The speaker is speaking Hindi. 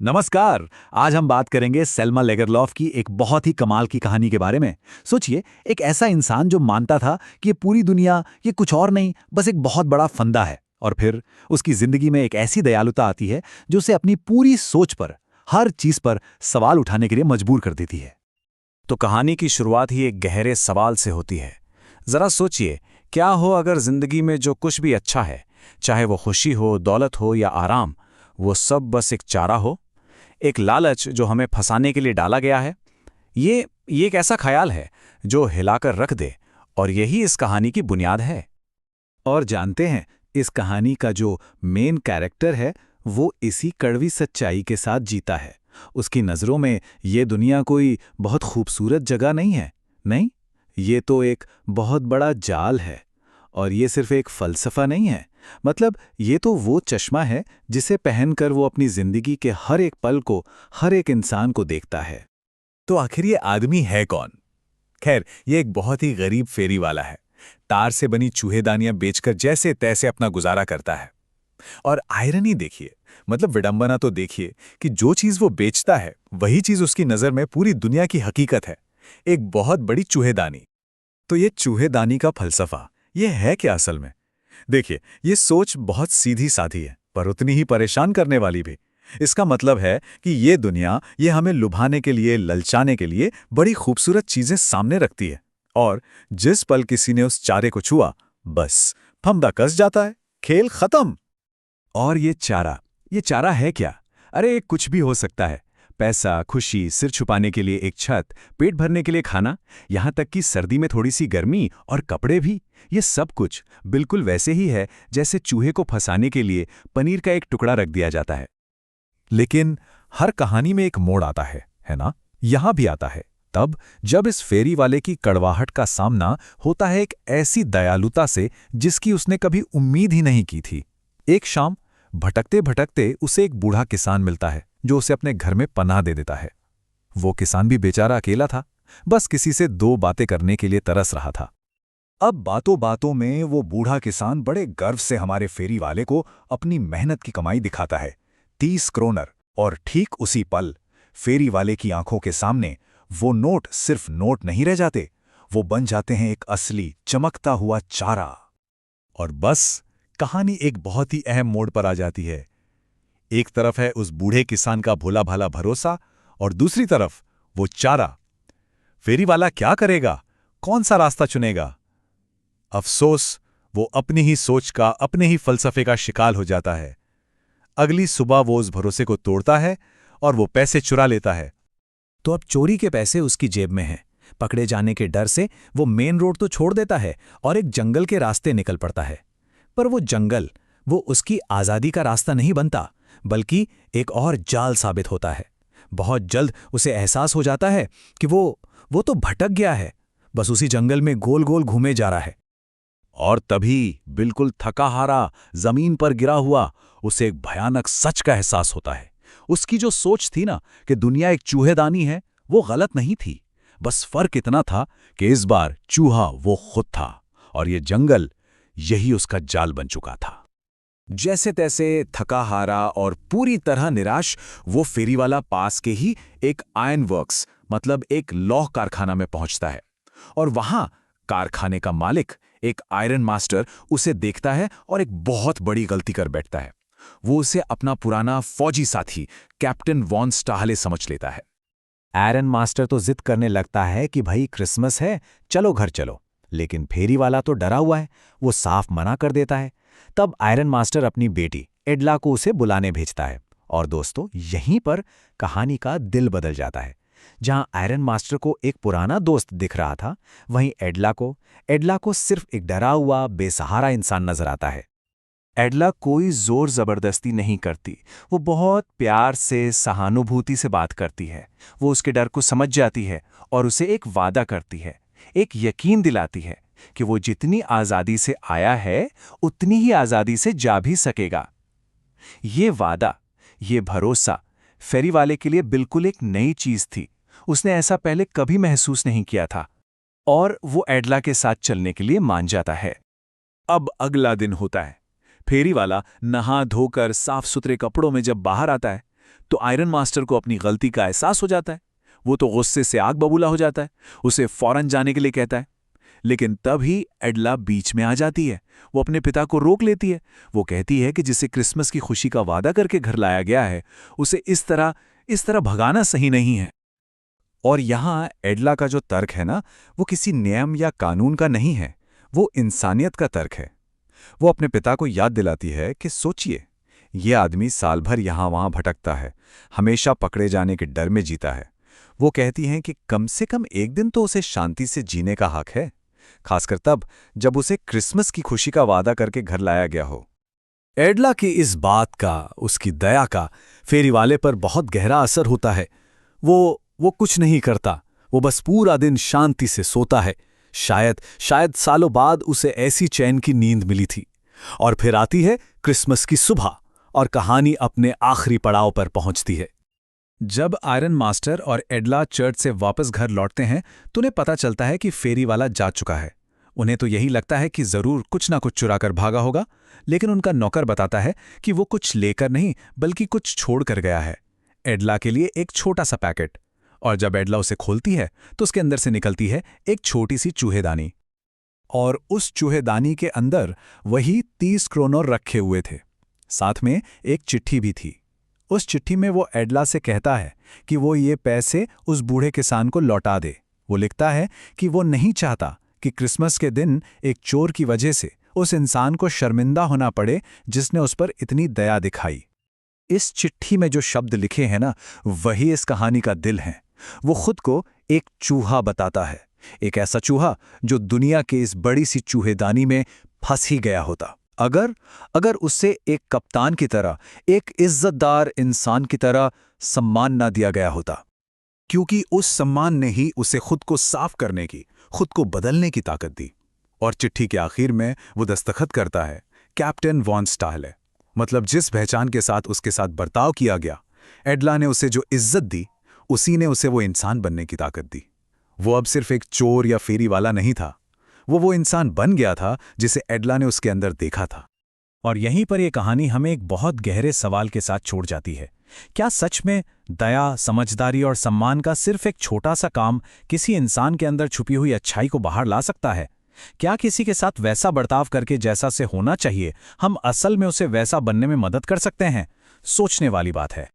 नमस्कार। आज हम बात करेंगे सेल्मा लेगरलॉफ की एक बहुत ही कमाल की कहानी के बारे में। सोचिए, एक ऐसा इंसान जो मानता था कि ये पूरी दुनिया ये कुछ और नहीं, बस एक बहुत बड़ा फंदा है। और फिर उसकी जिंदगी में एक ऐसी दयालुता आती है जो उसे अपनी पूरी सोच पर, हर चीज पर सवाल उठाने के लिए मजबूर कर देती है। तो कहानी की शुरुआत ही एक गहरे सवाल से होती है। जरा सोचिए, क्या हो अगर जिंदगी में जो कुछ भी अच्छा है, चाहे वो खुशी हो, दौलत हो या आराम, वो सब बस एक चारा हो, एक लालच जो हमें फंसाने के लिए डाला गया है। ये एक ऐसा ख्याल है जो हिलाकर रख दे, और यही इस कहानी की बुनियाद है। और जानते हैं, इस कहानी का जो मेन कैरेक्टर है वो इसी कड़वी सच्चाई के साथ जीता है। उसकी नज़रों में ये दुनिया कोई बहुत खूबसूरत जगह नहीं है। नहीं, ये तो एक बहुत बड़ा जाल है। और ये सिर्फ एक फ़लसफ़ा नहीं है, मतलब ये तो वो चश्मा है जिसे पहनकर वो अपनी ज़िंदगी के हर एक पल को, हर एक इंसान को देखता है। तो आखिर ये आदमी है कौन? खैर, ये एक बहुत ही गरीब फेरी वाला है। तार से बनी चूहेदानियां बेचकर जैसे तैसे अपना गुजारा करता है। और आयरनी देखिए, मतलब विडंबना तो देखिए कि जो चीज वो बेचता है वही चीज उसकी नजर में पूरी दुनिया की हकीकत है। एक बहुत बड़ी चूहेदानी। तो ये चूहेदानी का फलसफा, ये है क्या असल में? देखिए, ये सोच बहुत सीधी साधी है, पर उतनी ही परेशान करने वाली भी। इसका मतलब है कि ये दुनिया ये हमें लुभाने के लिए, ललचाने के लिए बड़ी खूबसूरत चीजें सामने रखती है। और जिस पल किसी ने उस चारे को छुआ, बस फंदा कस जाता है, खेल खत्म। और ये चारा है क्या? अरे कुछ भी हो सकता है। पैसा, खुशी, सिर छुपाने के लिए एक छत, पेट भरने के लिए खाना, यहाँ तक कि सर्दी में थोड़ी सी गर्मी और कपड़े भी। ये सब कुछ बिल्कुल वैसे ही है जैसे चूहे को फंसाने के लिए पनीर का एक टुकड़ा रख दिया जाता है। लेकिन हर कहानी में एक मोड़ आता है ना? यहां भी आता है तब जब इस फेरी वाले की कड़वाहट का सामना होता है एक ऐसी दयालुता से जिसकी उसने कभी उम्मीद ही नहीं की थी। एक शाम भटकते भटकते उसे एक बूढ़ा किसान मिलता है जो उसे अपने घर में पनाह दे देता है। वो किसान भी बेचारा अकेला था, बस किसी से दो बातें करने के लिए तरस रहा था। अब बातों बातों में वो बूढ़ा किसान बड़े गर्व से हमारे फेरी वाले को अपनी मेहनत की कमाई दिखाता है, 30 क्रोनर। और ठीक उसी पल फेरी वाले की आंखों के सामने वो नोट सिर्फ नोट नहीं रह जाते, वो बन जाते हैं एक असली चमकता हुआ चारा। और बस कहानी एक बहुत ही अहम मोड़ पर आ जाती है। एक तरफ है उस बूढ़े किसान का भोला भाला भरोसा, और दूसरी तरफ वो चारा। फेरी वाला क्या करेगा? कौन सा रास्ता चुनेगा? अफसोस, वो अपनी ही सोच का, अपने ही फलसफे का शिकार हो जाता है। अगली सुबह वो उस भरोसे को तोड़ता है और वो पैसे चुरा लेता है। तो अब चोरी के पैसे उसकी जेब में हैं। पकड़े जाने के डर से वो मेन रोड तो छोड़ देता है और एक जंगल के रास्ते निकल पड़ता है। पर वो जंगल, वो उसकी आज़ादी का रास्ता नहीं बनता, बल्कि एक और जाल साबित होता है। बहुत जल्द उसे एहसास हो जाता है कि वो तो भटक गया है, बस उसी जंगल में गोल गोल घूमे जा रहा है। और तभी बिल्कुल थका हारा जमीन पर गिरा हुआ उसे एक भयानक सच का एहसास होता है। उसकी जो सोच थी ना कि दुनिया एक चूहेदानी है, वो गलत नहीं थी। बस फर्क इतना था कि इस बार चूहा वो खुद था और ये जंगल यही उसका जाल बन चुका था। जैसे तैसे थका हारा और पूरी तरह निराश, वो फेरी वाला पास के ही एक आयरन वर्क्स, मतलब एक लौह कारखाना में पहुंचता है। और वहां कारखाने का मालिक, एक आयरन मास्टर, उसे देखता है और एक बहुत बड़ी गलती कर बैठता है। वो उसे अपना पुराना फौजी साथी कैप्टन वॉन स्टाहले समझ लेता है। आयरन मास्टर तो जिद करने लगता है कि भाई क्रिसमस है, चलो घर चलो। लेकिन फेरी वाला तो डरा हुआ है, वो साफ मना कर देता है। तब आयरन मास्टर अपनी बेटी एडला को उसे बुलाने भेजता है। और दोस्तों, यहीं पर कहानी का दिल बदल जाता है। जहां आयरन मास्टर को एक पुराना दोस्त दिख रहा था, वहीं एडला को सिर्फ एक डरा हुआ, बेसहारा इंसान नजर आता है। एडला कोई जोर जबरदस्ती नहीं करती, वो बहुत प्यार से, सहानुभूति से बात करती है। वो उसके डर को समझ जाती है और उसे एक वादा करती है, एक यकीन दिलाती है कि वो जितनी आज़ादी से आया है, उतनी ही आज़ादी से जा भी सकेगा। ये वादा, ये भरोसा फेरी वाले के लिए बिल्कुल एक नई चीज थी। उसने ऐसा पहले कभी महसूस नहीं किया था, और वो एडला के साथ चलने के लिए मान जाता है। अब अगला दिन होता है। फेरी वाला नहा धोकर साफ सुथरे कपड़ों में जब बाहर आता है तो आयरन मास्टर को अपनी गलती का एहसास हो जाता है। वो तो गुस्से से आग बबूला हो जाता है, उसे फौरन जाने के लिए कहता है। लेकिन तभी एडला बीच में आ जाती है। वो अपने पिता को रोक लेती है। वो कहती है कि जिसे क्रिसमस की खुशी का वादा करके घर लाया गया है, उसे इस तरह भगाना सही नहीं है। और यहाँ एडला का जो तर्क है ना, वो किसी नियम या कानून का नहीं है, वो इंसानियत का तर्क है। वो अपने पिता को याद दिलाती है कि सोचिए, ये आदमी साल भर यहाँ वहाँ भटकता है, हमेशा पकड़े जाने के डर में जीता है। वो कहती हैं कि कम से कम एक दिन तो उसे शांति से जीने का हक है, खासकर तब जब उसे क्रिसमस की खुशी का वादा करके घर लाया गया हो। एडला की इस बात का, उसकी दया का फेरी वाले पर बहुत गहरा असर होता है। वो कुछ नहीं करता, वो बस पूरा दिन शांति से सोता है। शायद सालों बाद उसे ऐसी चैन की नींद मिली थी। और फिर आती है क्रिसमस की सुबह और कहानी अपने आखिरी पड़ाव पर पहुंचती है। जब आयरन मास्टर और एडला चर्च से वापस घर लौटते हैं तो उन्हें पता चलता है कि फेरी वाला जा चुका है। उन्हें तो यही लगता है कि जरूर कुछ ना कुछ चुरा कर भागा होगा, लेकिन उनका नौकर बताता है कि वो कुछ लेकर नहीं बल्कि कुछ छोड़ कर गया है। एडला के लिए एक छोटा सा पैकेट, और जब एडला उसे खोलती है तो उसके अंदर से निकलती है एक छोटी सी चूहेदानी। और उस चूहेदानी के अंदर वही 30 क्रोनर रखे हुए थे। साथ में एक चिट्ठी भी थी। उस चिट्ठी में वो एडला से कहता है कि वो ये पैसे उस बूढ़े किसान को लौटा दे। वो लिखता है कि वो नहीं चाहता कि क्रिसमस के दिन एक चोर की वजह से उस इंसान को शर्मिंदा होना पड़े जिसने उस पर इतनी दया दिखाई। इस चिट्ठी में जो शब्द लिखे हैं ना, वही इस कहानी का दिल है। वो खुद को एक चूहा बताता है, एक ऐसा चूहा जो दुनिया के इस बड़ी सी चूहेदानी में फंस ही गया होता। अगर उससे एक कप्तान की तरह, एक इज्जतदार इंसान की तरह सम्मान ना दिया गया होता, क्योंकि उस सम्मान ने ही उसे खुद को साफ करने की, खुद को बदलने की ताकत दी। और चिट्ठी के आखिर में वो दस्तखत करता है कैप्टन वॉन स्टाहले, मतलब जिस पहचान के साथ उसके साथ बर्ताव किया गया, एडला ने उसे जो इज्जत दी, उसी ने उसे वो इंसान बनने की ताकत दी। वो अब सिर्फ एक चोर या फेरी वाला नहीं था, वो इंसान बन गया था जिसे एडला ने उसके अंदर देखा था। और यहीं पर यह कहानी हमें एक बहुत गहरे सवाल के साथ छोड़ जाती है। क्या सच में दया, समझदारी और सम्मान का सिर्फ एक छोटा सा काम किसी इंसान के अंदर छुपी हुई अच्छाई को बाहर ला सकता है? क्या किसी के साथ वैसा बर्ताव करके जैसा से होना चाहिए, हम असल में उसे वैसा बनने में मदद कर सकते हैं? सोचने वाली बात है।